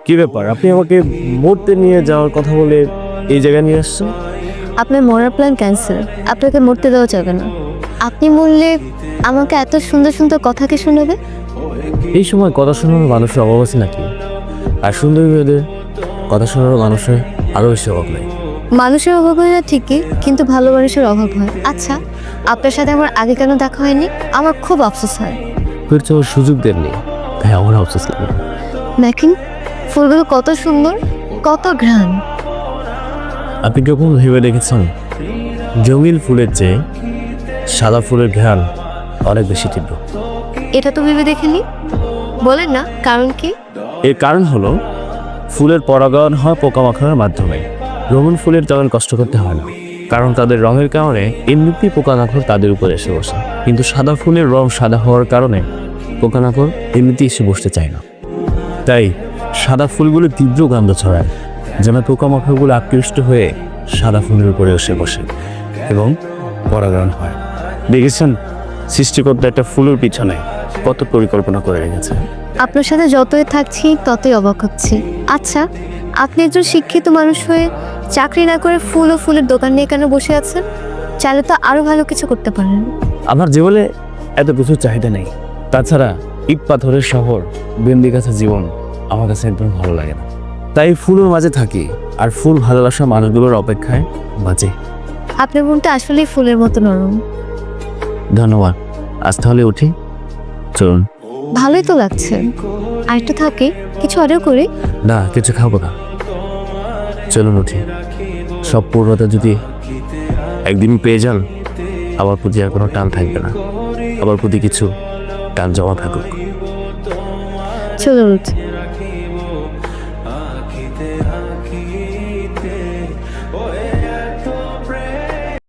কি ব্যাপার, আপনি আমাকে মরতে নিয়ে যাওয়ার কথা বলে এই জায়গায় নিয়ে আসছেন? আপনার মরার প্ল্যান ক্যান্সেল। আপনাকে মরতে দেওয়া যাবে না। আপনি মরলে আমাকে এত সুন্দর সুন্দর কথা কে শোনাবে? এই সময় কথা শোনার মানুষের অভাব আছে নাকি? আর সুন্দরী মেয়েদের কথা শোনার মানুষের আরও বেশি অভাব নেই। মানুষের অভাব হয় না ঠিকই, কিন্তু ভালো মানুষের অভাব হয়। আচ্ছা, আপনার সাথে আমার আগে কেন দেখা হয়নি? আমার খুব আফসোস হয়। ফের তো সুযোগ দেননি, তাই আমার অবস্থা লাগে। দেখেন ফুলগুলো কত সুন্দর, কত ঘ্রাণ। আপনি কখন ভেবে দেখেছেন জমিল ফুলের চেয়ে সাদা ফুলের ঘ্রাণ অনেক বেশি তীব্র? এটা তো ভেবে দেখিনি। বলেন না কারণ কি? এর কারণ হলো ফুলের পরাগায়ন হয় পোকামাকড়ের মাধ্যমে। রঙিন ফুলের তেমন কষ্ট করতে হয় না, কারণ তাদের রঙের কারণে এমনিতেই পোকামাকড় তাদের উপর এসে বসে। কিন্তু সাদা ফুলের রং সাদা হওয়ার কারণে পোকামাকড় এমনিতেই এসে বসতে চায় না। তাই সাদা ফুলগুলো তীব্র গন্ধ ছড়ায়, যেন পোকামাকড়গুলো আকৃষ্ট হয়ে সাদা ফুলের উপরে এসে বসে এবং পরাগায়ন হয়। দেখেছেন সৃষ্টিকর্তা একটা ফুলের পিছনে কত পরিকল্পনা করে রেখেছে। আপনার সাথে যতই থাকছি ততই অবাক হচ্ছি। আচ্ছা, আপনি একজন শিক্ষিত মানুষ হয়ে চাকরি না করে ফুল ও ফুলের দোকান নিয়ে কেন বসে আছেন? চাইলে তো আরো ভালো কিছু করতে পারেন। আমার জীবনে এত কিছু চাহিদা নেই। তাছাড়া ইট পাথরের শহর বেন্দি গাছের জীবন আমার কাছে একদম ভালো লাগে না। তাই ফুলের মাঝে থাকি আর ফুল ভালোবাসা মানুষগুলোর অপেক্ষায় বাঁচে। আপনার মনটা আসলেই ফুলের মতো নরম। ধন্যবাদ। আজ তাহলে উঠি, চলুন। ভালোই তো লাগছে। আর একটু থাকে, কিছু অর্ডার করি। না, কিছু খাবো না, চলুন উঠি। সব পূর্ণতা যদি একদিন পেয়ে যান, আমার প্রতি আর কোনো টান থাকবে না। আমার প্রতি কিছু টান জমা থাকুক। চলুন।